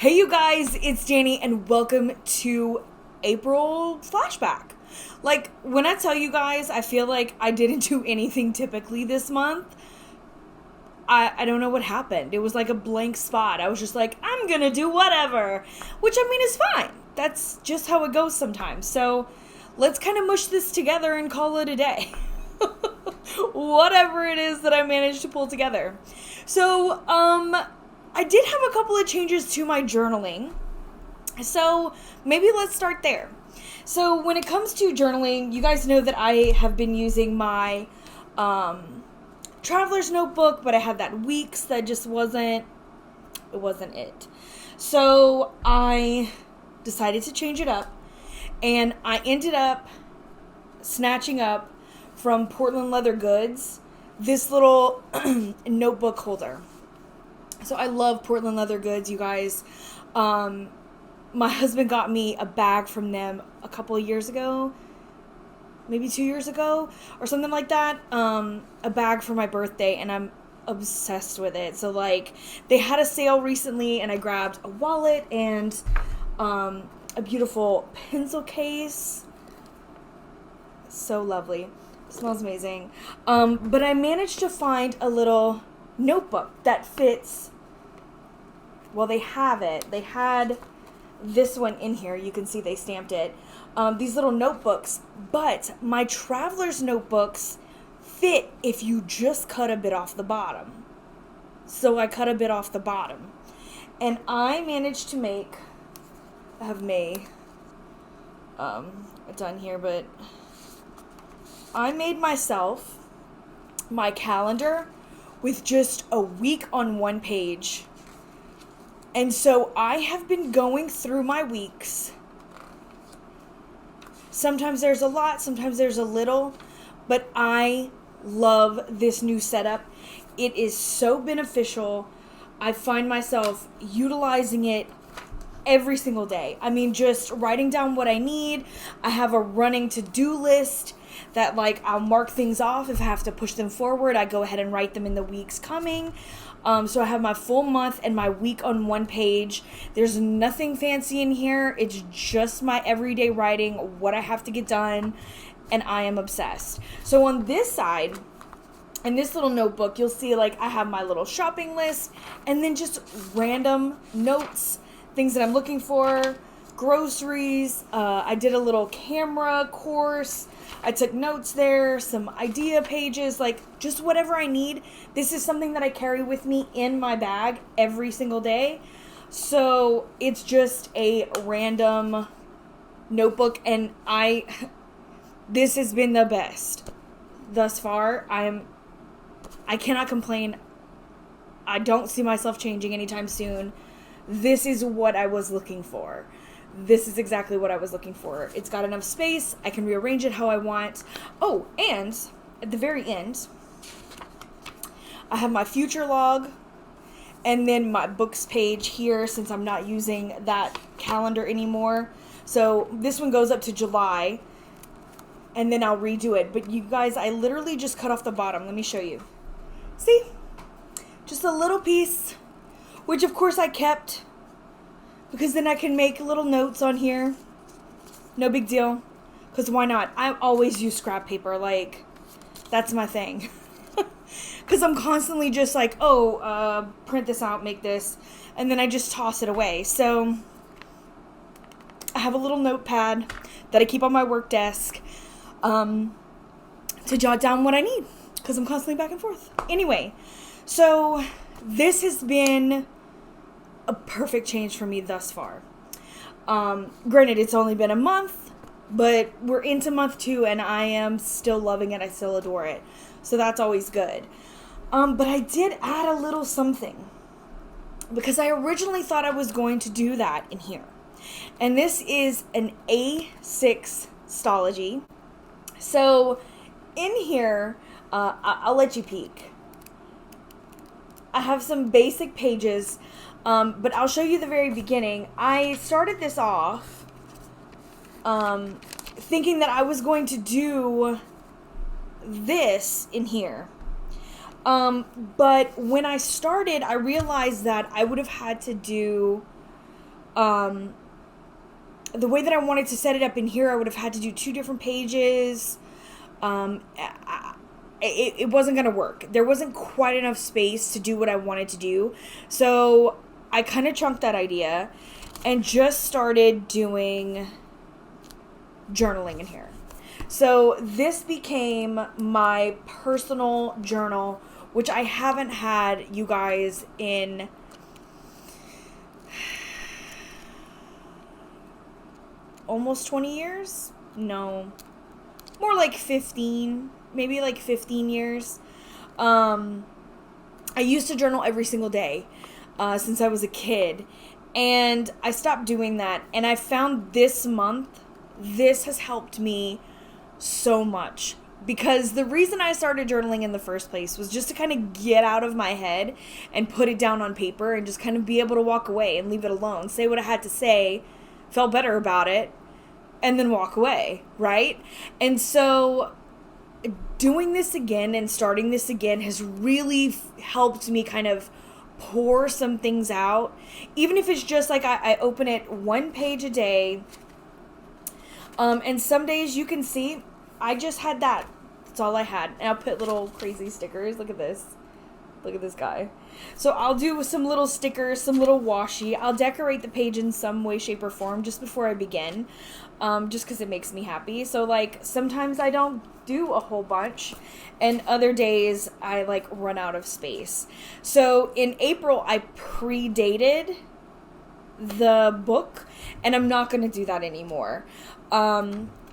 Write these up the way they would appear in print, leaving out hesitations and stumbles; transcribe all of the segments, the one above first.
Hey you guys, it's Dani and welcome to April Flashback. Like, when I tell you guys, I feel like I didn't do anything typically this month. I don't know what happened. It was like a blank spot. I was just like, I'm gonna do whatever. Which, I mean, is fine. That's just how it goes sometimes. So, let's kind of mush this together and call it a day. Whatever it is that I managed to pull together. So, I did have a couple of changes to my journaling. So, maybe let's start there. So, when it comes to journaling, you guys know that I have been using my traveler's notebook, but I had that weeks that just wasn't it. So, I decided to change it up, and I ended up snatching up from Portland Leather Goods this little notebook holder. So I love Portland Leather Goods, you guys. My husband got me a bag from them a couple of years ago, maybe 2 years ago or something like that. A bag for my birthday, and I'm obsessed with it. So like, they had a sale recently, and I grabbed a wallet and a beautiful pencil case. So lovely. Smells amazing. But I managed to find a little notebook that fits. Well, they have it. They had this one in here. You can see they stamped it. These little notebooks. But my traveler's notebooks fit if you just cut a bit off the bottom. So I cut a bit off the bottom. And I managed to make, I have May done here, but I made myself my calendar with just a week on one page. And so I have been going through my weeks. Sometimes there's a lot, sometimes there's a little, but I love this new setup. It is so beneficial. I find myself utilizing it every single day. I mean, just writing down what I need. I have a running to-do list that, like, I'll mark things off. If I have to push them forward, I go ahead and write them in the weeks coming. So I have my full month and my week on one page. There's nothing fancy in here. It's just my everyday writing, what I have to get done, and I am obsessed. So on this side, in this little notebook, you'll see, like, I have my little shopping list, and then just random notes, things that I'm looking for, groceries. I did a little camera course. I took notes there, some idea pages, like just whatever I need. This is something that I carry with me in my bag every single day. So it's just a random notebook, and this has been the best thus far. I cannot complain. I don't see myself changing anytime soon. This is what I was looking for. This is exactly what I was looking for. It's got enough space. I can rearrange it how I want. Oh, and at the very end, I have my future log, and then my books page here, since I'm not using that calendar anymore. So this one goes up to July, and then I'll redo it. But you guys, I literally just cut off the bottom. Let me show you. See? Just a little piece, which of course I kept, because then I can make little notes on here. No big deal. Because why not? I always use scrap paper. Like, that's my thing. Because I'm constantly just like, print this out, make this. And then I just toss it away. So, I have a little notepad that I keep on my work desk to jot down what I need. Because I'm constantly back and forth. Anyway, so this has been a perfect change for me thus far. Granted, it's only been a month, but we're into month 2, and I am still loving it. I still adore it. So that's always good. But I did add a little something, because I originally thought I was going to do that in here. And this is an A6 stology. So in here, I'll let you peek. I have some basic pages, but I'll show you the very beginning. I started this off thinking that I was going to do this in here. But when I started, I realized that I would have had to do The way that I wanted to set it up in here, I would have had to do 2 different pages. It wasn't going to work. There wasn't quite enough space to do what I wanted to do. So I kind of chunked that idea and just started doing journaling in here. So this became my personal journal, which I haven't had, you guys, in almost 20 years? No. More like 15. Maybe like 15 years. I used to journal every single day since I was a kid. And I stopped doing that. And I found this month, this has helped me so much. Because the reason I started journaling in the first place was just to kind of get out of my head and put it down on paper and just kind of be able to walk away and leave it alone. Say what I had to say, felt better about it, and then walk away, right? And so doing this again and starting this again has really helped me kind of pour some things out. Even if it's just like I open it 1 page a day. And some days you can see I just had that. That's all I had. And I'll put little crazy stickers. Look at this. Look at this guy. So I'll do some little stickers, some little washi. I'll decorate the page in some way, shape, or form just before I begin. Just because it makes me happy. So, like, sometimes I don't do a whole bunch. And other days, I, like, run out of space. So, in April, I predated the book. And I'm not going to do that anymore.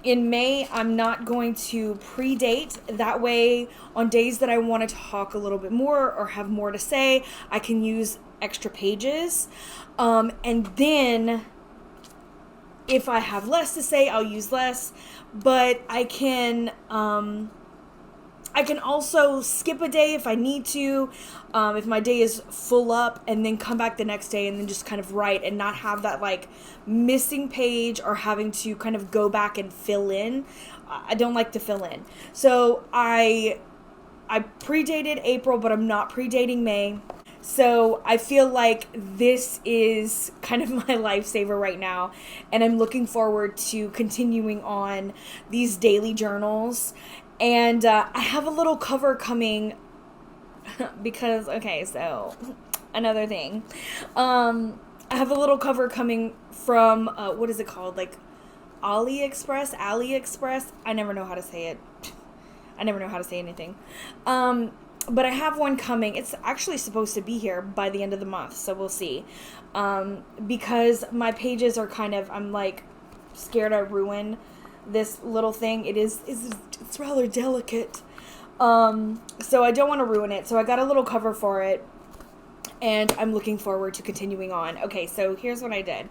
In May, I'm not going to predate. That way, on days that I want to talk a little bit more or have more to say, I can use extra pages. And then, if I have less to say, I'll use less. But I can also skip a day if I need to, if my day is full up, and then come back the next day and then just kind of write and not have that like missing page or having to kind of go back and fill in. I don't like to fill in. So I predated April, but I'm not predating May. So I feel like this is kind of my lifesaver right now. And I'm looking forward to continuing on these daily journals. And I have a little cover coming because, okay, so another thing. I have a little cover coming from, what is it called? Like AliExpress. I never know how to say it. I never know how to say anything. But I have one coming. It's actually supposed to be here by the end of the month, so we'll see. Because my pages are kind of, I'm like scared I ruin this little thing. It's rather delicate. So I don't want to ruin it. So I got a little cover for it. And I'm looking forward to continuing on. Okay, so here's what I did.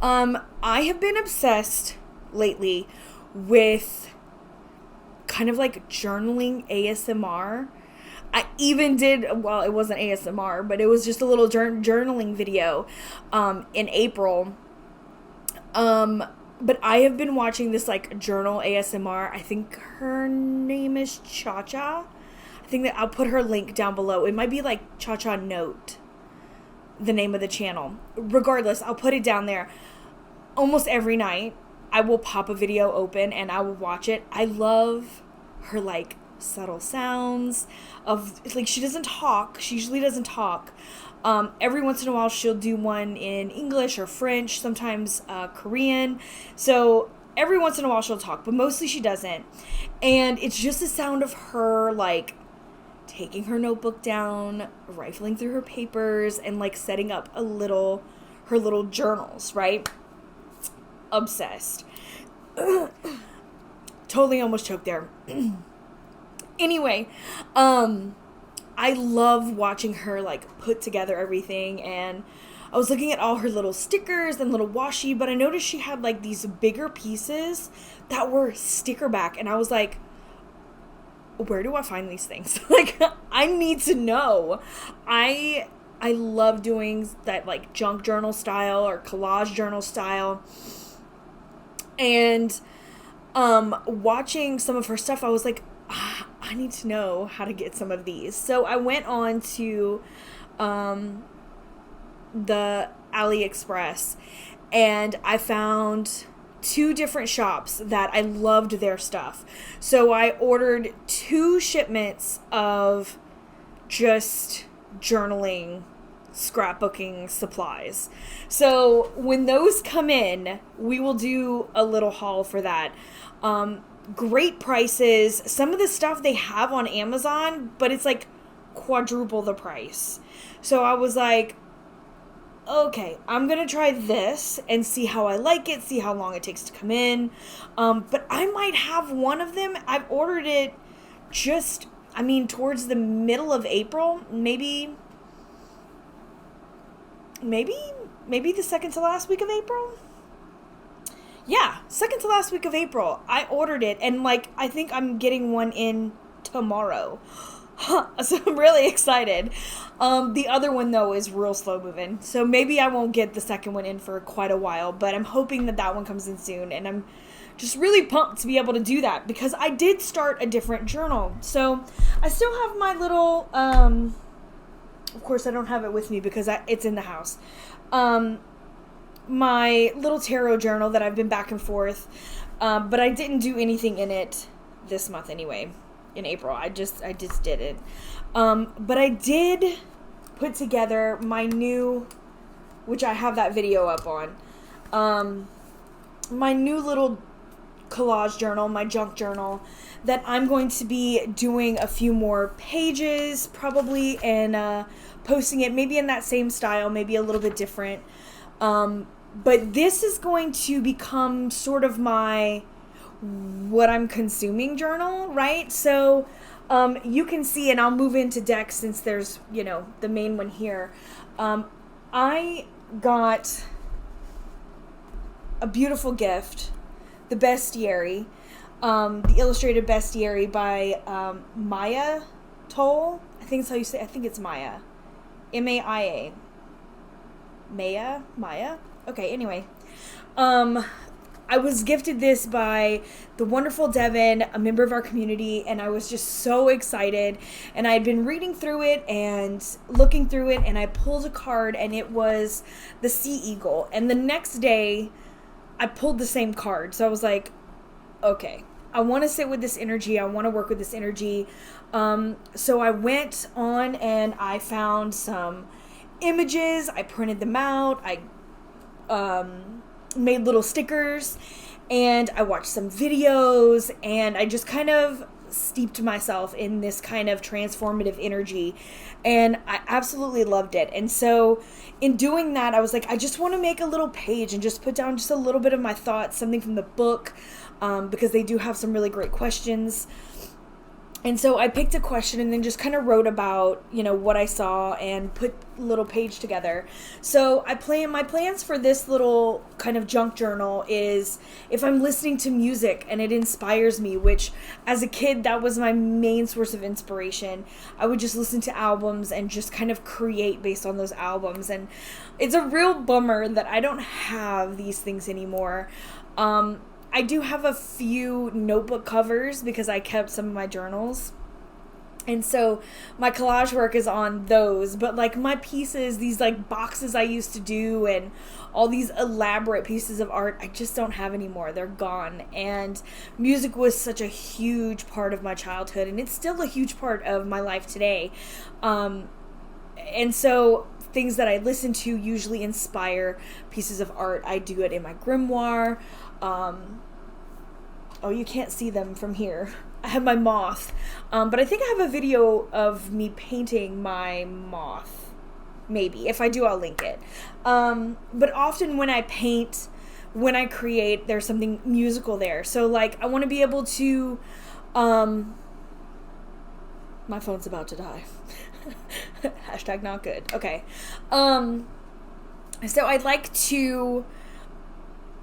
I have been obsessed lately with kind of like journaling ASMR. I even did, well, it wasn't ASMR, but it was just a little journaling video in April. But I have been watching this like journal ASMR. I think her name is Cha-Cha. I think that I'll put her link down below. It might be like Cha-Cha Note, the name of the channel. Regardless, I'll put it down there. Almost every night, I will pop a video open and I will watch it. I love her like subtle sounds of, like, she doesn't talk. She usually doesn't talk. Every once in a while, she'll do one in English or French, sometimes Korean. So every once in a while, she'll talk, but mostly she doesn't. And it's just the sound of her, like, taking her notebook down, rifling through her papers, and, like, setting up her little journals, right? Obsessed. Totally almost choked there. Anyway, I love watching her, like, put together everything, and I was looking at all her little stickers and little washi, but I noticed she had, like, these bigger pieces that were sticker back, and I was like, where do I find these things? Like, I need to know. I love doing that, like, junk journal style or collage journal style, and watching some of her stuff, I was like, I need to know how to get some of these. So I went on to the AliExpress, and I found 2 different shops that I loved their stuff. So I ordered 2 shipments of just journaling, scrapbooking supplies. So when those come in, we will do a little haul for that. Great prices. Some of the stuff they have on Amazon, but it's like quadruple the price. So I was like, okay, I'm going to try this and see how I like it, see how long it takes to come in. But I might have one of them. I've ordered it towards the middle of April, maybe the second to last week of April. Yeah, second to last week of April. I ordered it, and I think I'm getting one in tomorrow. So I'm really excited. The other one, though, is real slow moving. So maybe I won't get the second one in for quite a while, but I'm hoping that one comes in soon. And I'm just really pumped to be able to do that because I did start a different journal. So I still have my little, of course I don't have it with me because it's in the house. My little tarot journal that I've been back and forth. But I didn't do anything in it this month anyway. In April. I just did it. But I did put together my new, which I have that video up on, my new little collage journal, my junk journal, that I'm going to be doing a few more pages probably and posting it maybe in that same style, maybe a little bit different. But this is going to become sort of what I'm consuming journal, right? So you can see, and I'll move into decks since there's, the main one here. I got a beautiful gift, the bestiary, the illustrated bestiary by Maya Toll. I think that's how you say it. I think it's Maya. M-A-I-A. Maya? Okay, anyway. I was gifted this by the wonderful Devin, a member of our community, and I was just so excited. And I had been reading through it and looking through it, and I pulled a card, and it was the Sea Eagle. And the next day, I pulled the same card. So I was like, okay, I want to sit with this energy. I want to work with this energy. So I went on and I found some images. I printed them out. I made little stickers, and I watched some videos, and I just kind of steeped myself in this kind of transformative energy, and I absolutely loved it. And so in doing that, I was like, I just want to make a little page and just put down just a little bit of my thoughts, something from the book, because they do have some really great questions. And so I picked a question and then just kind of wrote about, what I saw and put a little page together. So my plans for this little kind of junk journal is if I'm listening to music and it inspires me, which as a kid, that was my main source of inspiration. I would just listen to albums and just kind of create based on those albums. And it's a real bummer that I don't have these things anymore. I do have a few notebook covers because I kept some of my journals. And so my collage work is on those. But my pieces, these boxes I used to do and all these elaborate pieces of art, I just don't have anymore. They're gone. And music was such a huge part of my childhood. And it's still a huge part of my life today. And so things that I listen to usually inspire pieces of art. I do it in my grimoire. Oh, you can't see them from here. I have my moth. But I think I have a video of me painting my moth. Maybe. If I do, I'll link it. But often when I paint, when I create, there's something musical there. So, I want to be able to... my phone's about to die. Hashtag not good. Okay. So I'd like to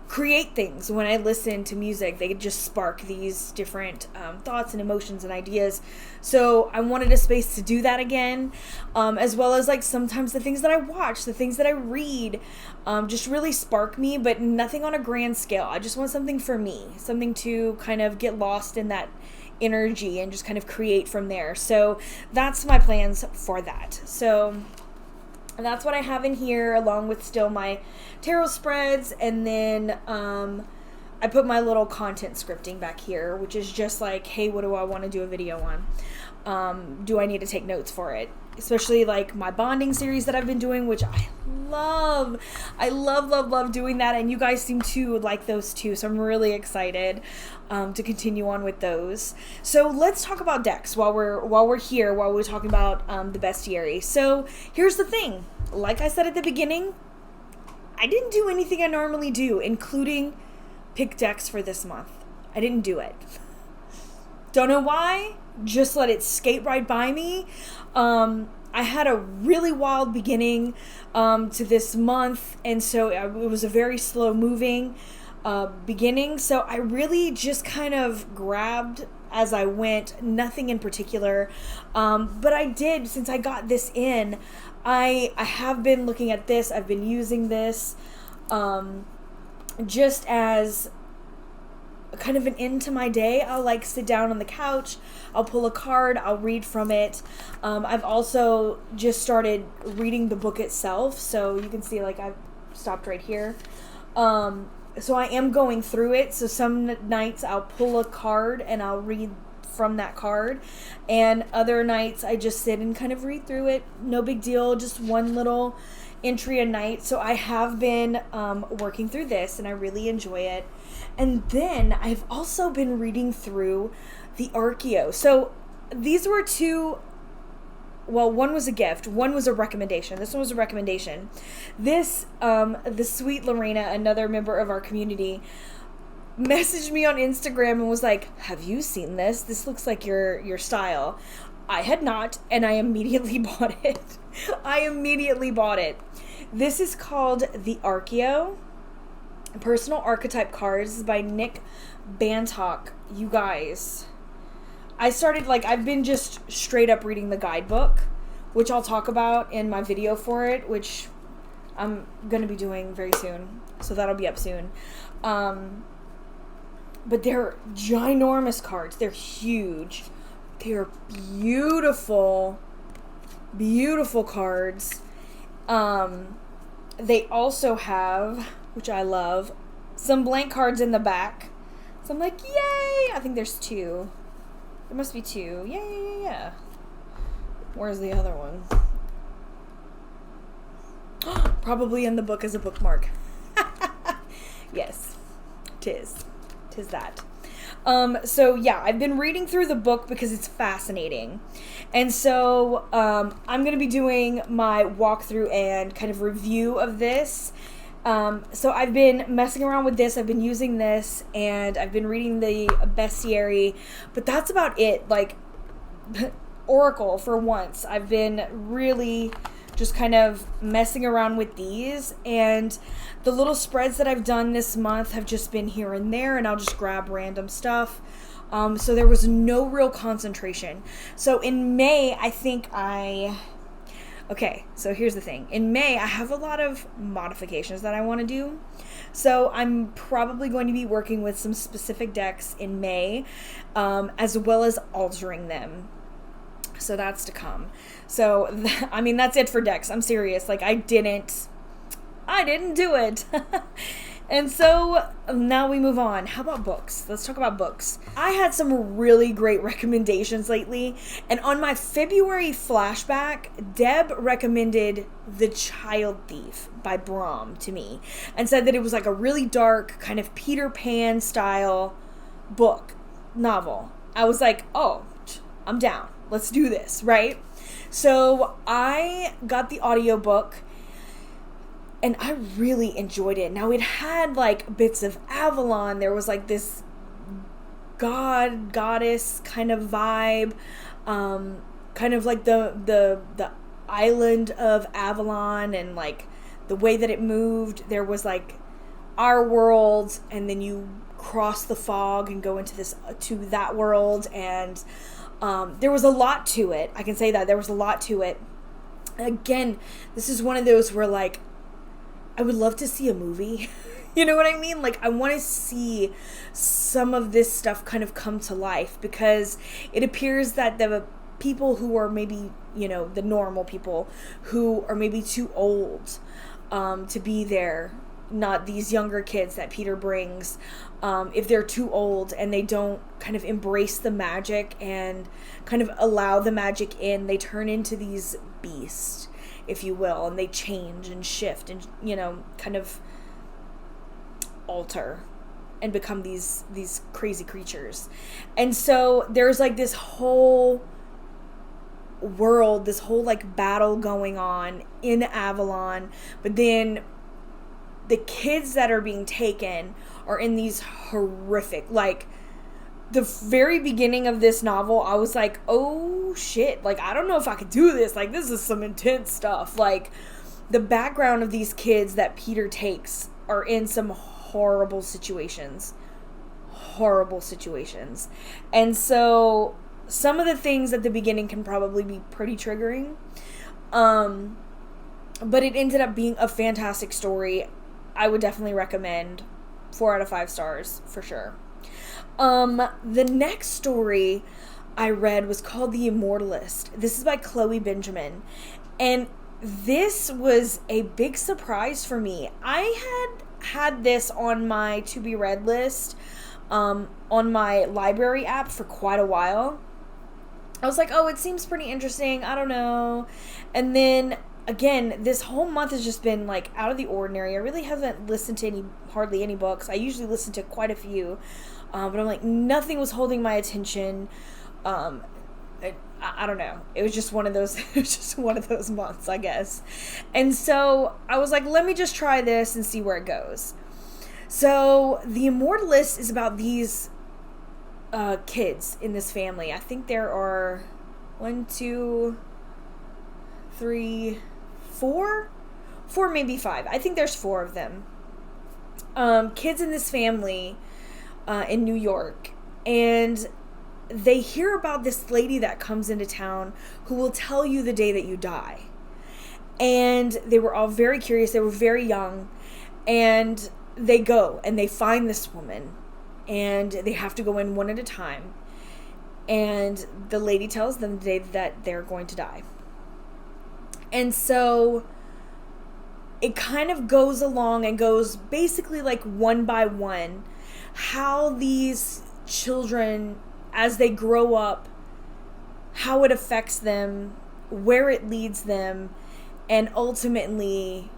create things when I listen to music. They just spark these different thoughts and emotions and ideas. So I wanted a space to do that again, as well as sometimes the things that I watch, the things that I read, just really spark me, but nothing on a grand scale. I just want something for me, something to kind of get lost in that energy and just kind of create from there. So that's my plans for that. So And that's what I have in here, along with still my tarot spreads. And then I put my little content scripting back here, which is just like, hey, what do I want to do a video on? Do I need to take notes for it? Especially like my bonding series that I've been doing, which I love. I love doing that, and you guys seem to like those too, so I'm really excited to continue on with those. So let's talk about decks while we're here, while we're talking about the bestiary. So here's the thing. Like I said at the beginning, I didn't do anything I normally do, including pick decks for this month. I didn't do it. Don't know why. Just let it skate right by me. I had a really wild beginning to this month, and so it was a very slow moving beginning. So I really just kind of grabbed as I went, nothing in particular. But I did, since I got this in, I have been looking at this. I've been using this just as kind of an end to my day. I'll like sit down on the couch, I'll pull a card, I'll read from it. I've also just started reading the book itself, so you can see like I've stopped right here. So I am going through it, so some nights I'll pull a card and I'll read from that card, and other nights I just sit and kind of read through it. No big deal, just one little entry a night. So I have been working through this, and I really enjoy it. And then I've also been reading through the Archeo. So these were two, well, one was a gift, one was a recommendation. This one was a recommendation. This, the sweet Lorena, another member of our community, messaged me on Instagram and was like, have you seen this? This looks like your style. I had not, and I immediately bought it. I immediately bought it. This is called The Archeo, Personal Archetype Cards by Nick Bantock. You guys, I started, like, I've been just straight up reading the guidebook, which I'll talk about in my video for it, which I'm going to be doing very soon. So that'll be up soon. But they're ginormous cards. They're huge. They're beautiful, beautiful cards. They also have, which I love, some blank cards in the back. So I'm like, yay! I think there's two. There must be two. Yeah. Where's the other one? Probably in the book as a bookmark. Yes, tis that. So yeah, I've been reading through the book because it's fascinating. And so I'm going to be doing my walkthrough and kind of review of this. So I've been messing around with this. I've been using this, and I've been reading the bestiary, but that's about it. Like, Oracle for once. I've been really just kind of messing around with these, and the little spreads that I've done this month have just been here and there, and I'll just grab random stuff. So there was no real concentration. So in May, okay, so here's the thing. In May, I have a lot of modifications that I want to do. So I'm probably going to be working with some specific decks in May, as well as altering them. So that's to come. So, I mean, that's it for decks. I'm serious. Like, I didn't do it. And so now we move on. How about books? Let's talk about books. I had some really great recommendations lately. And on my February flashback, Deb recommended The Child Thief by Brahm to me, and said that it was like a really dark kind of Peter Pan style novel. I was like, oh, I'm down. Let's do this, right? So I got the audiobook, and I really enjoyed it. Now, it had like bits of Avalon. There was like this goddess kind of vibe, kind of like the island of Avalon, and like the way that it moved. There was like our world, and then you cross the fog and go into that world, and there was a lot to it. I can say that there was a lot to it. Again, this is one of those where, like, I would love to see a movie. You know what I mean? Like, I want to see some of this stuff kind of come to life, because it appears that the people who are maybe, the normal people who are maybe too old to be there, not these younger kids that Peter brings. If they're too old and they don't kind of embrace the magic and kind of allow the magic in, they turn into these beasts, if you will, and they change and shift and, kind of alter and become these crazy creatures. And so there's like this whole world, this whole like battle going on in Avalon, but then the kids that are being taken are in these horrific, like, the very beginning of this novel, I was like, oh shit, like, I don't know if I could do this, like, this is some intense stuff. Like, the background of these kids that Peter takes are in some horrible situations, and so some of the things at the beginning can probably be pretty triggering, but it ended up being a fantastic story. I would definitely recommend. 4 out of 5 stars for sure. The next story I read was called The Immortalist. This is by Chloe Benjamin, and this was a big surprise for me. I had this on my to be read list on my library app for quite a while. I was like, oh, it seems pretty interesting, I don't know. And then again, this whole month has just been like out of the ordinary. I really haven't listened to hardly any books. I usually listen to quite a few, but I'm like, nothing was holding my attention. I don't know. It was just one of those. It was just one of those months, I guess. And so I was like, let me just try this and see where it goes. So The Immortalist is about these kids in this family. I think there are 1, 2, 3, 4, maybe 5. I think there's 4 of them. Kids in this family in New York, and they hear about this lady that comes into town who will tell you the day that you die. And they were all very curious. They were very young, and they go and they find this woman, and they have to go in one at a time, and the lady tells them the day that they're going to die. And so it kind of goes along and goes basically like one by one how these children, as they grow up, how it affects them, where it leads them, and ultimately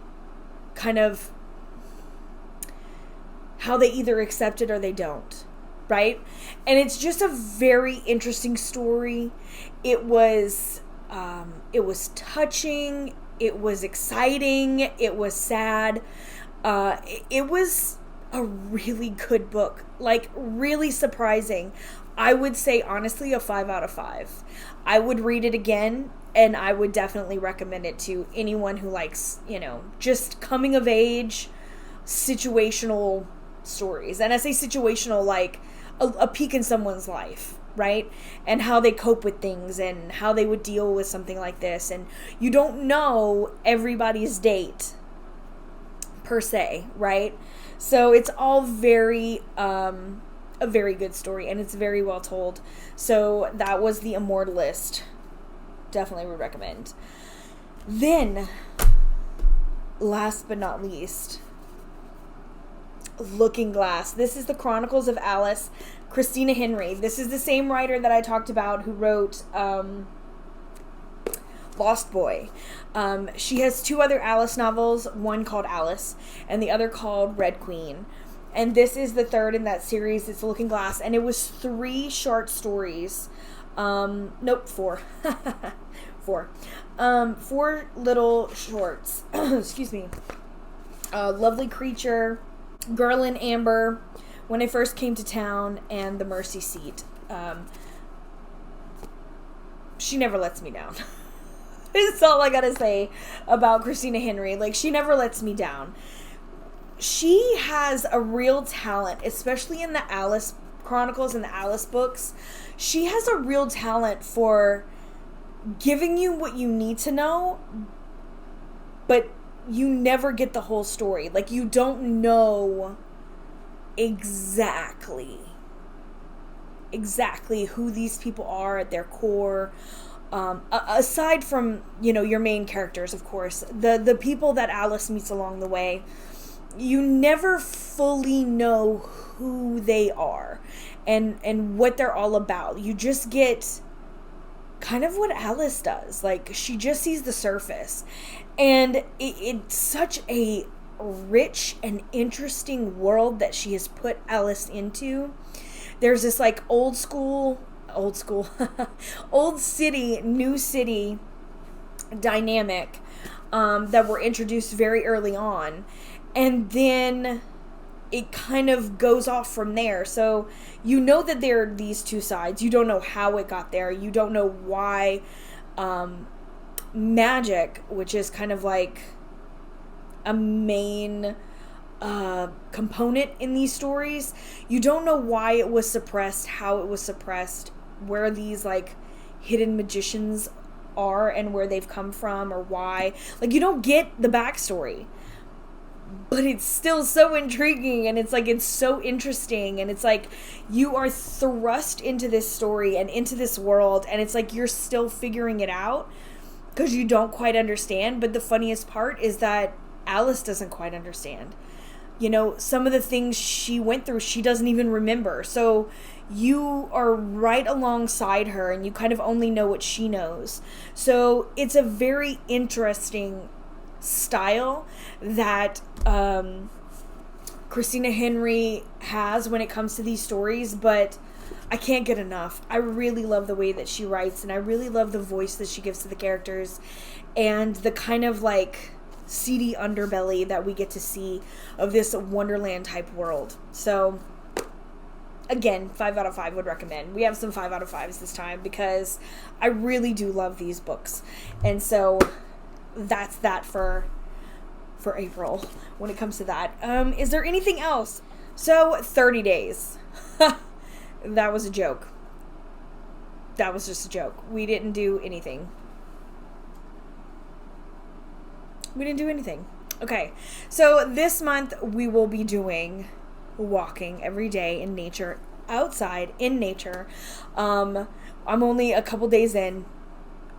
kind of how they either accept it or they don't, right? And it's just a very interesting story. It was touching, it was exciting, it was sad. It was a really good book, like really surprising. I would say honestly a 5 out of 5. I would read it again, and I would definitely recommend it to anyone who likes, just coming of age, situational stories. And I say situational, like a peek in someone's life, right? And how they cope with things and how they would deal with something like this. And you don't know everybody's date per se, right? So it's all very, a very good story, and it's very well told. So that was The Immortalist. Definitely would recommend. Then, last but not least, Looking Glass. This is the Chronicles of Alice, Christina Henry. This is the same writer that I talked about who wrote Lost Boy. She has 2 other Alice novels, one called Alice and the other called Red Queen. And this is the 3rd in that series. It's Looking Glass, and it was 3 short stories. 4. 4. 4 little shorts. Excuse me. Lovely Creature, Girl in Amber, When I First Came to Town, and The Mercy Seat. She never lets me down. That's all I gotta say about Christina Henry. Like, she never lets me down. She has a real talent, especially in the Alice Chronicles and the Alice books. She has a real talent for giving you what you need to know, but you never get the whole story. Like, you don't know exactly who these people are at their core. aside from, your main characters, of course, the people that Alice meets along the way, you never fully know who they are and what they're all about. You just get kind of what Alice does. Like, she just sees the surface. And it's such a rich and interesting world that she has put Alice into. There's this, like, old city, new city dynamic that were introduced very early on. And then it kind of goes off from there. So you know that there are these two sides. You don't know how it got there. You don't know why magic, which is kind of like a main component in these stories, you don't know why it was suppressed, how it was suppressed, where these like hidden magicians are and where they've come from or why. Like, you don't get the backstory. But it's still so intriguing, and it's like, it's so interesting, and it's like you are thrust into this story and into this world, and it's like you're still figuring it out because you don't quite understand. But the funniest part is that Alice doesn't quite understand. Some of the things she went through, she doesn't even remember. So you are right alongside her, and you kind of only know what she knows. So it's a very interesting style that Christina Henry has when it comes to these stories, but I can't get enough. I really love the way that she writes, and I really love the voice that she gives to the characters, and the kind of like seedy underbelly that we get to see of this Wonderland type world. So again, 5 out of 5 would recommend. We have some 5 out of 5s this time because I really do love these books. And so that's that for April when it comes to that. Is there anything else? So 30 days. That was a joke. That was just a joke. We didn't do anything. Okay. So this month we will be doing walking every day in nature, outside in nature. I'm only a couple days in.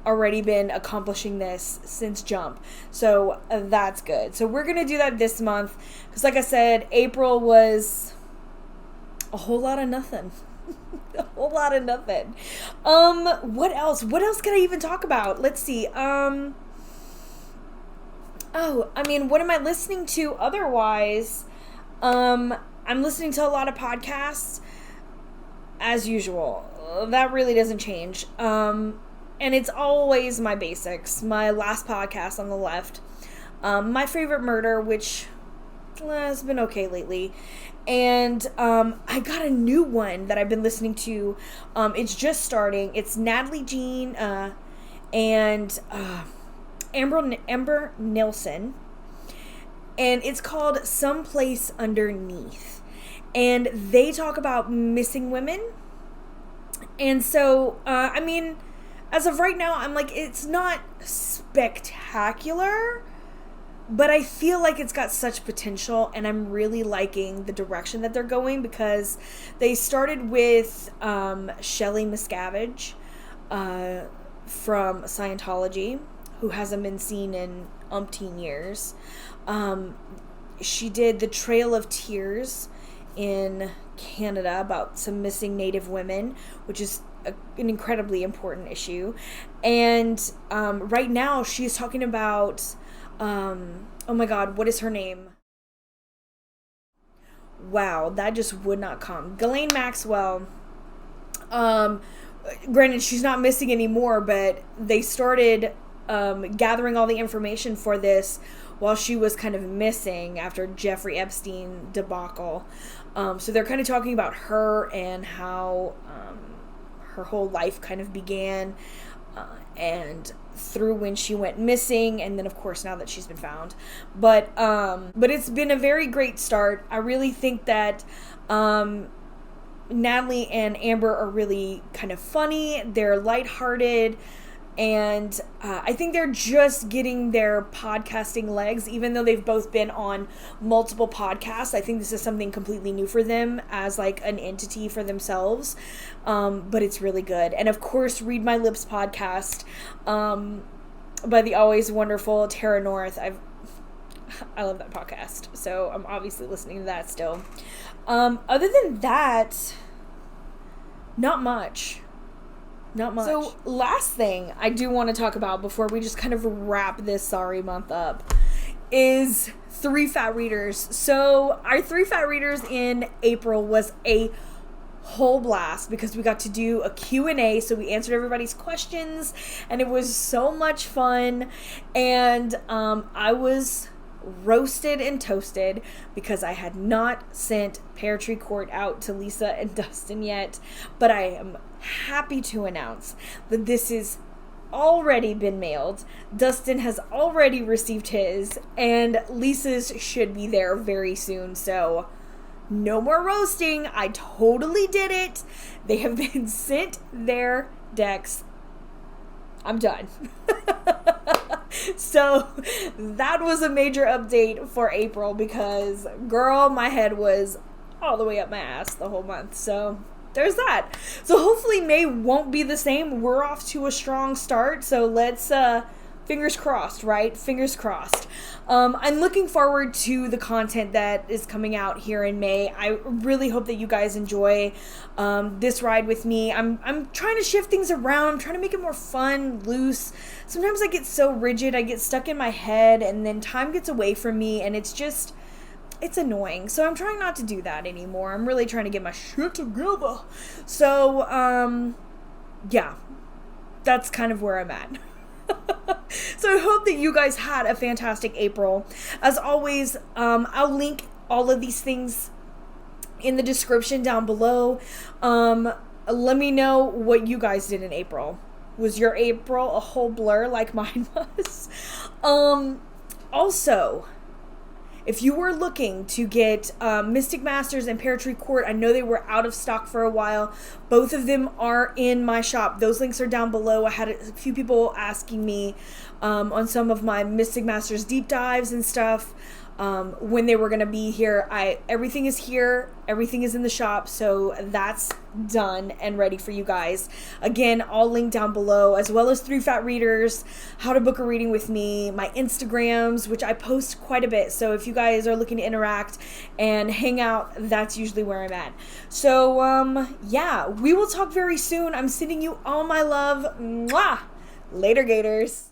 Already been accomplishing this since jump, so that's good. So we're gonna do that this month because, like I said, April was a whole lot of nothing. What else can I even talk about? Let's see. What am I listening to otherwise? I'm listening to a lot of podcasts as usual. That really doesn't change. And it's always my basics. My last podcast on the left. My Favorite Murder, which has been okay lately. And I got a new one that I've been listening to. It's just starting. It's Natalie Jean and Amber Nilsson. And it's called Someplace Underneath. And they talk about missing women. And so, as of right now, I'm like, it's not spectacular, but I feel like it's got such potential, and I'm really liking the direction that they're going because they started with Shelley Miscavige from Scientology, who hasn't been seen in umpteen years. She did The Trail of Tears in Canada about some missing Native women, which is an incredibly important issue. And right now she's talking about oh my god, what is her name? Wow, that just would not come. Ghislaine Maxwell. Granted, she's not missing anymore, but they started gathering all the information for this while she was kind of missing after Jeffrey Epstein debacle. So they're kind of talking about her and how her whole life kind of began and through when she went missing, and then of course now that she's been found. But it's been a very great start. I really think that Natalie and Amber are really kind of funny. They're lighthearted. And I think they're just getting their podcasting legs, even though they've both been on multiple podcasts. I think this is something completely new for them as like an entity for themselves. But it's really good. And of course, Read My Lips podcast by the always wonderful Tara North. I love that podcast. So I'm obviously listening to that still. Other than that, not much. Not much. So, last thing I do want to talk about before we just kind of wrap this sorry month up is 3 Fat Readers. So, our 3 Fat Readers in April was a whole blast because we got to do a Q&A, so we answered everybody's questions, and it was so much fun. And I was roasted and toasted because I had not sent Pear Tree Court out to Lisa and Dustin yet, but I am happy to announce that this has already been mailed. Dustin has already received his, and Lisa's should be there very soon, so no more roasting. I totally did it. They have been sent their decks. I'm done. So that was a major update for April because, girl, my head was all the way up my ass the whole month. So there's that. So hopefully May won't be the same. We're off to a strong start. So let's, fingers crossed, right? Fingers crossed. I'm looking forward to the content that is coming out here in May. I really hope that you guys enjoy this ride with me. I'm trying to shift things around. I'm trying to make it more fun, loose. Sometimes I get so rigid. I get stuck in my head, and then time gets away from me, and it's annoying. So I'm trying not to do that anymore. I'm really trying to get my shit together. So, yeah, that's kind of where I'm at. So I hope that you guys had a fantastic April. As always, I'll link all of these things in the description down below. Let me know what you guys did in April. Was your April a whole blur like mine was? Also, if you were looking to get Mystic Masters and Pear Tree Court, I know they were out of stock for a while. Both of them are in my shop. Those links are down below. I had a few people asking me on some of my Mystic Masters deep dives and stuff when they were going to be here. Everything is here. Everything is in the shop. So that's done and ready for you guys. Again, all linked down below, as well as 3 Fat Readers, how to book a reading with me, my Instagrams, which I post quite a bit. So if you guys are looking to interact and hang out, that's usually where I'm at. So, yeah, we will talk very soon. I'm sending you all my love. Mwah! Later, Gators.